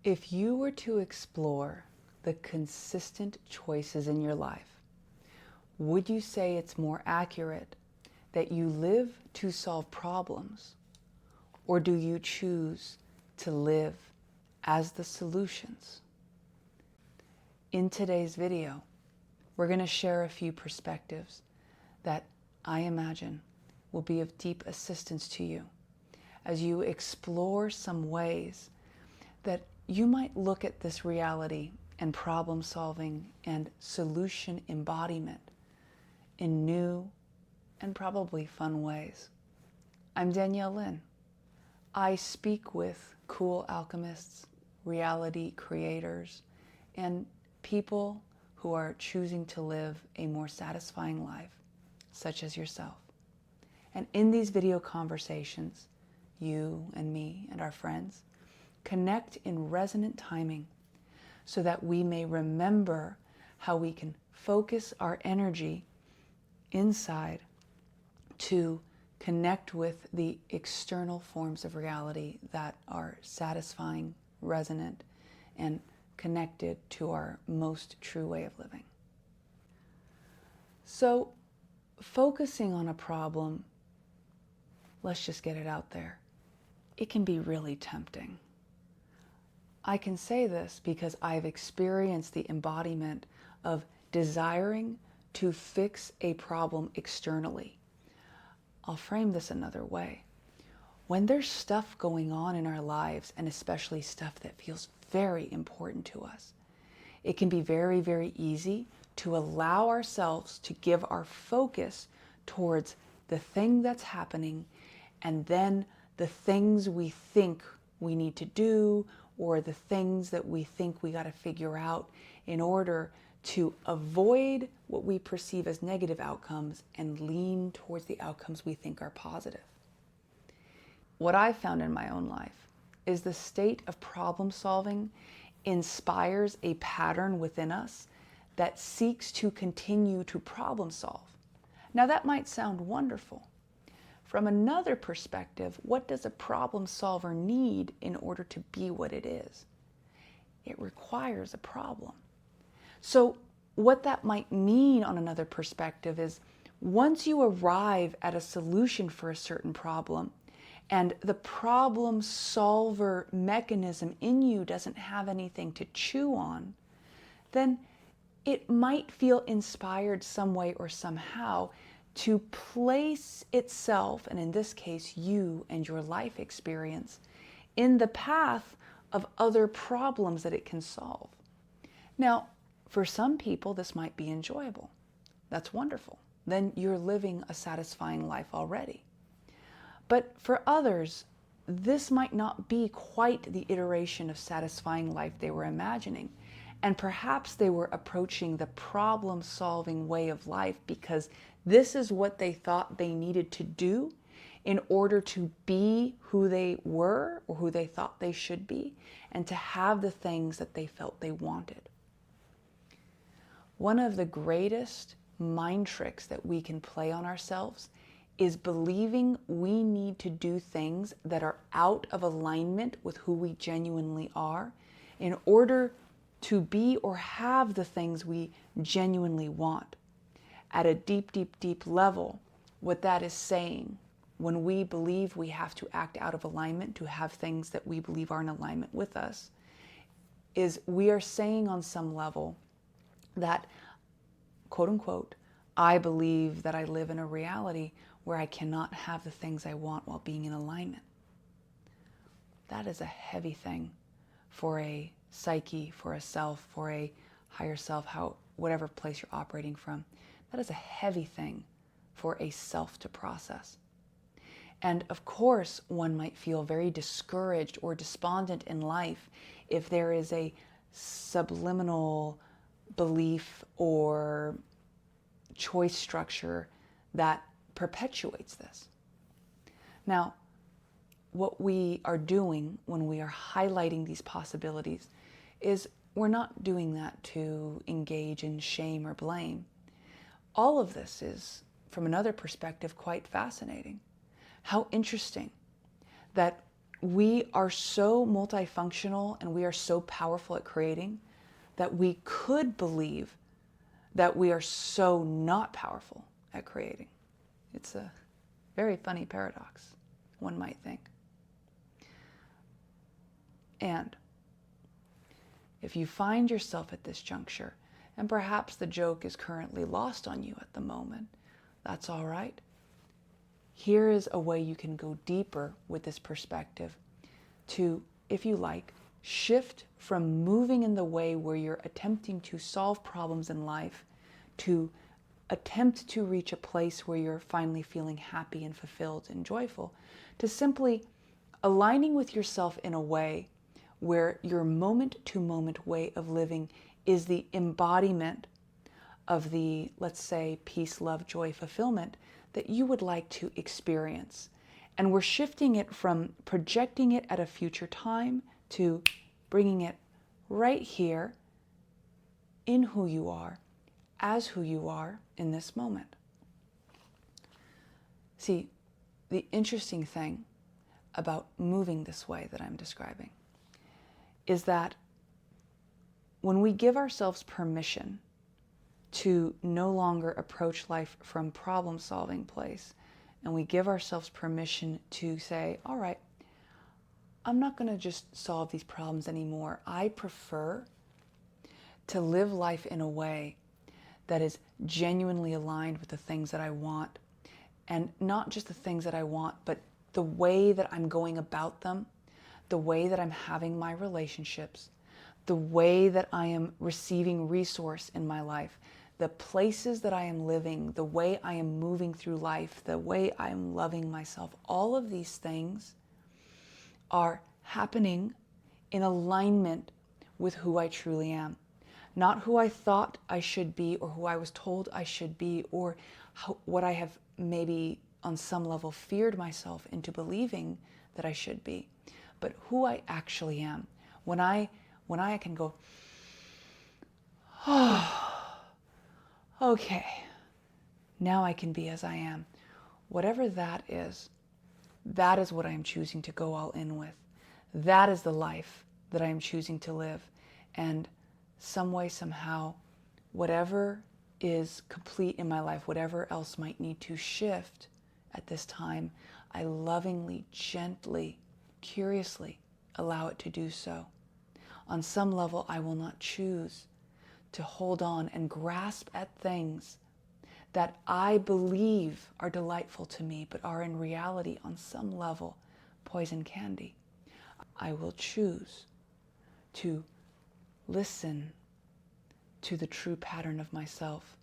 If you were to explore the consistent choices in your life, would you say it's more accurate that you live to solve problems, or do you choose to live as the solutions? In today's video, we're going to share a few perspectives that I imagine will be of deep assistance to you as you explore some ways that you might look at this reality and problem solving and solution embodiment in new and probably fun ways. I'm Danielle Lynn. I speak with cool alchemists, reality creators, and people who are choosing to live a more satisfying life, such as yourself. And in these video conversations, you and me and our friends connect in resonant timing so that we may remember how we can focus our energy inside to connect with the external forms of reality that are satisfying, resonant, and connected to our most true way of living. So, focusing on a problem, let's just get it out there, it can be really tempting. I can say this because I've experienced the embodiment of desiring to fix a problem externally. I'll frame this another way. When there's stuff going on in our lives, and especially stuff that feels very important to us, it can be very, very easy to allow ourselves to give our focus towards the thing that's happening and then the things we think we need to do, or the things that we think we got to figure out in order to avoid what we perceive as negative outcomes and lean towards the outcomes we think are positive. What I've found in my own life is the state of problem solving inspires a pattern within us that seeks to continue to problem solve. Now that might sound wonderful. From another perspective, what does a problem solver need in order to be what it is? It requires a problem. So what that might mean on another perspective is once you arrive at a solution for a certain problem and the problem solver mechanism in you doesn't have anything to chew on, then it might feel inspired some way or somehow to place itself, and in this case you and your life experience, in the path of other problems that it can solve. Now, for some people this might be enjoyable. That's wonderful. Then you're living a satisfying life already. But for others, this might not be quite the iteration of satisfying life they were imagining. And perhaps they were approaching the problem-solving way of life because this is what they thought they needed to do in order to be who they were or who they thought they should be, and to have the things that they felt they wanted. One of the greatest mind tricks that we can play on ourselves is believing we need to do things that are out of alignment with who we genuinely are in order to be or have the things we genuinely want. At a deep, deep, deep level, what that is saying, when we believe we have to act out of alignment to have things that we believe are in alignment with us, is we are saying on some level that, quote unquote, I believe that I live in a reality where I cannot have the things I want while being in alignment. That is a heavy thing for a psyche, for a self, for a higher self, whatever place you're operating from. That is a heavy thing for a self to process. And of course, one might feel very discouraged or despondent in life if there is a subliminal belief or choice structure that perpetuates this. Now, what we are doing when we are highlighting these possibilities is we're not doing that to engage in shame or blame. All of this is, from another perspective, quite fascinating. How interesting that we are so multifunctional and we are so powerful at creating that we could believe that we are so not powerful at creating. It's a very funny paradox, one might think. And if you find yourself at this juncture, and perhaps the joke is currently lost on you at the moment, that's all right. Here is a way you can go deeper with this perspective to, if you like, shift from moving in the way where you're attempting to solve problems in life to attempt to reach a place where you're finally feeling happy and fulfilled and joyful, to simply aligning with yourself in a way where your moment-to-moment way of living is the embodiment of the, let's say, peace, love, joy, fulfillment that you would like to experience. And we're shifting it from projecting it at a future time to bringing it right here in who you are, as who you are in this moment. See, the interesting thing about moving this way that I'm describing is that when we give ourselves permission to no longer approach life from problem-solving place, and we give ourselves permission to say, all right, I'm not going to just solve these problems anymore. I prefer to live life in a way that is genuinely aligned with the things that I want, and not just the things that I want, but the way that I'm going about them, the way that I'm having my relationships, the way that I am receiving resource in my life, the places that I am living, the way I am moving through life, the way I am loving myself. All of these things are happening in alignment with who I truly am. Not who I thought I should be or who I was told I should be, or what I have maybe on some level feared myself into believing that I should be, but who I actually am. When I can go, oh, okay, now I can be as I am. Whatever that is what I am choosing to go all in with. That is the life that I am choosing to live. And some way, somehow, whatever is complete in my life, whatever else might need to shift at this time, I lovingly, gently, curiously allow it to do so. On some level, I will not choose to hold on and grasp at things that I believe are delightful to me, but are in reality, on some level, poison candy. I will choose to listen to the true pattern of myself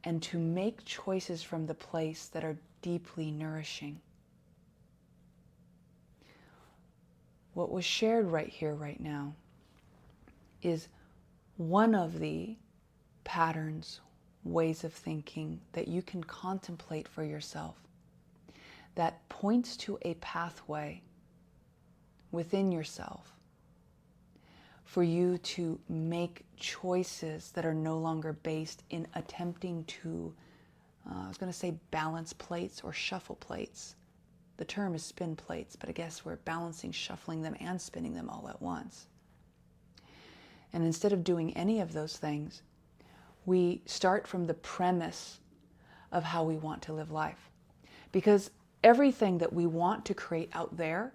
and to make choices from the place that are deeply nourishing. What was shared right here, right now, is one of the patterns, ways of thinking that you can contemplate for yourself that points to a pathway within yourself for you to make choices that are no longer based in attempting to, I was going to say balance plates or shuffle plates. The term is spin plates, but I guess we're balancing, shuffling them, and spinning them all at once. And instead of doing any of those things, we start from the premise of how we want to live life. Because everything that we want to create out there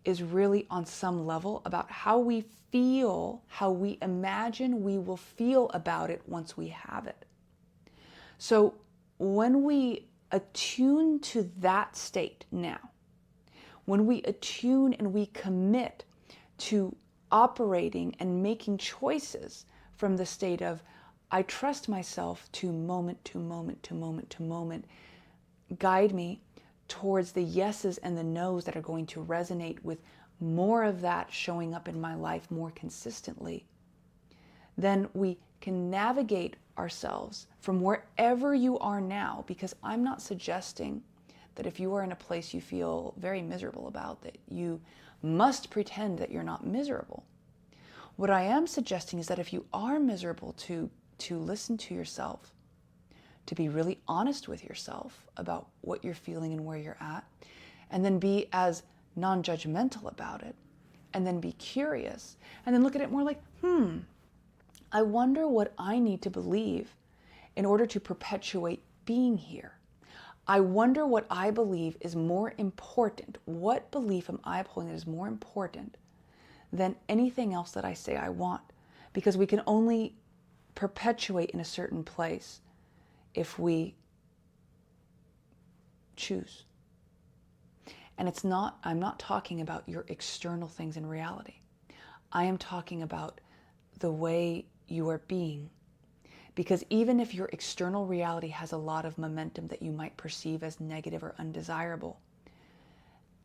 is really on some level about how we feel, how we imagine we will feel about it once we have it. So when we attune to that state now, when we attune and we commit to operating and making choices from the state of, I trust myself to moment to moment to moment to moment, guide me towards the yeses and the nos that are going to resonate with more of that showing up in my life more consistently, then we can navigate ourselves from wherever you are now, because I'm not suggesting that if you are in a place you feel very miserable about, that you must pretend that you're not miserable. What I am suggesting is that if you are miserable, to listen to yourself, to be really honest with yourself about what you're feeling and where you're at, and then be as non-judgmental about it, and then be curious, and then look at it more like, I wonder what I need to believe in order to perpetuate being here. I wonder what I believe is more important. What belief am I upholding that is more important than anything else that I say I want? Because we can only perpetuate in a certain place if we choose. And I'm not talking about your external things in reality. I am talking about the way you are being. Because even if your external reality has a lot of momentum that you might perceive as negative or undesirable,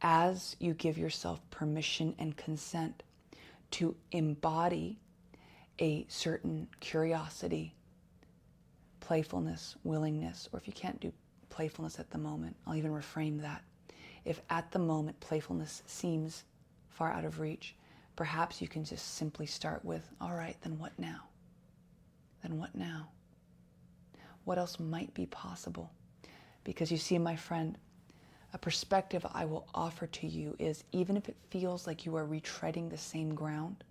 as you give yourself permission and consent to embody a certain curiosity, playfulness, willingness, or if you can't do playfulness at the moment, I'll even reframe that. If at the moment playfulness seems far out of reach, perhaps you can just simply start with, all right, then what now? Then what now? What else might be possible? Because you see, my friend, a perspective I will offer to you is, even if it feels like you are retreading the same ground,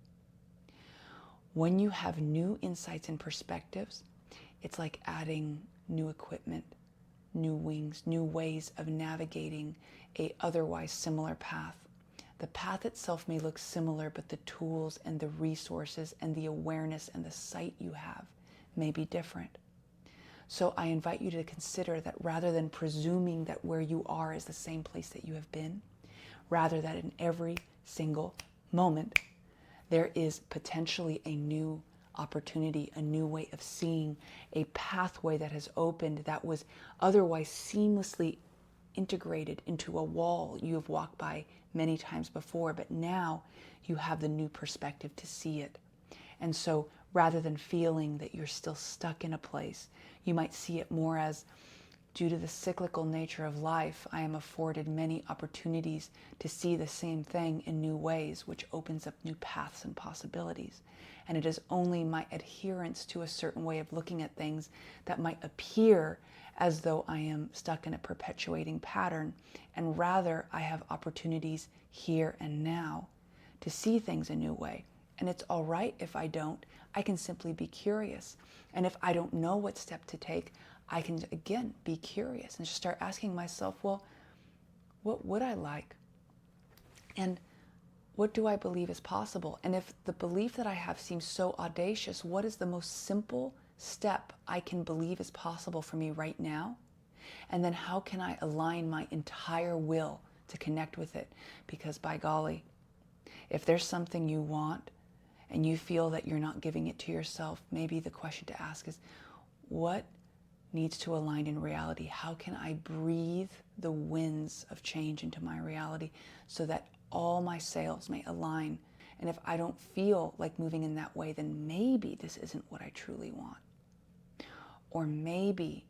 when you have new insights and perspectives, it's like adding new equipment, new wings, new ways of navigating a otherwise similar path. The path itself may look similar, but the tools and the resources and the awareness and the sight you have may be different. So I invite you to consider that rather than presuming that where you are is the same place that you have been, rather that in every single moment there is potentially a new opportunity, a new way of seeing, a pathway that has opened that was otherwise seamlessly integrated into a wall you have walked by many times before, but now you have the new perspective to see it. And so rather than feeling that you're still stuck in a place, you might see it more as, due to the cyclical nature of life, I am afforded many opportunities to see the same thing in new ways, which opens up new paths and possibilities. And it is only my adherence to a certain way of looking at things that might appear as though I am stuck in a perpetuating pattern, and rather I have opportunities here and now to see things a new way. And it's all right if I don't. I can simply be curious. And if I don't know what step to take, I can, again, be curious and just start asking myself, well, what would I like? And what do I believe is possible? And if the belief that I have seems so audacious, what is the most simple step I can believe is possible for me right now? And then how can I align my entire will to connect with it? Because by golly, if there's something you want and you feel that you're not giving it to yourself, maybe the question to ask is, what needs to align in reality? How can I breathe the winds of change into my reality so that all my sails may align? And if I don't feel like moving in that way, then maybe this isn't what I truly want. Or maybe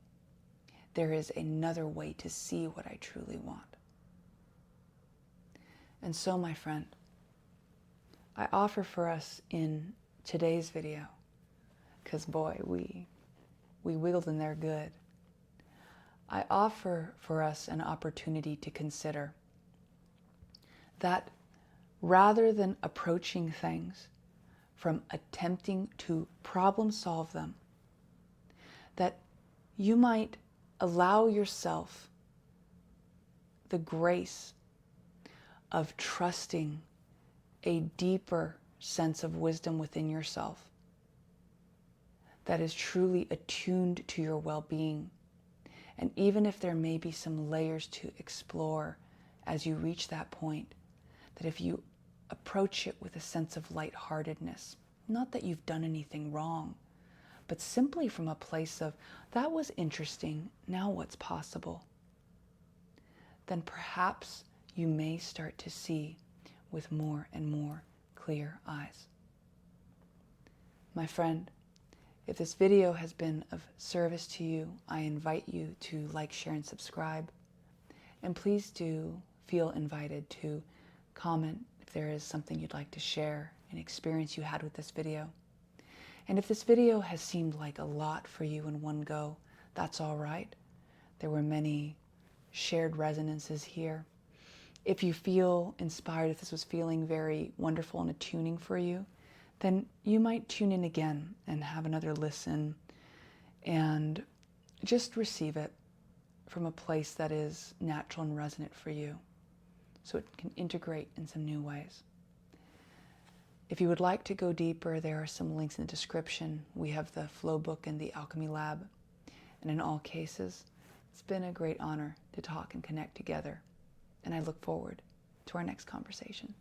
there is another way to see what I truly want. And so, my friend, I offer for us in today's video, because boy, we wiggled in there good. I offer for us an opportunity to consider that rather than approaching things from attempting to problem solve them, that you might allow yourself the grace of trusting a deeper sense of wisdom within yourself that is truly attuned to your well-being. And even if there may be some layers to explore as you reach that point, that if you approach it with a sense of lightheartedness, not that you've done anything wrong, but simply from a place of, that was interesting, now what's possible? Then perhaps you may start to see with more and more clear eyes. My friend, if this video has been of service to you, I invite you to like, share, and subscribe. And please do feel invited to comment if there is something you'd like to share, an experience you had with this video. And if this video has seemed like a lot for you in one go, that's all right. There were many shared resonances here. If you feel inspired, if this was feeling very wonderful and attuning for you, then you might tune in again and have another listen and just receive it from a place that is natural and resonant for you, so it can integrate in some new ways. If you would like to go deeper, there are some links in the description. We have the Flow book and the Alchemy Lab. And in all cases, it's been a great honor to talk and connect together. And I look forward to our next conversation.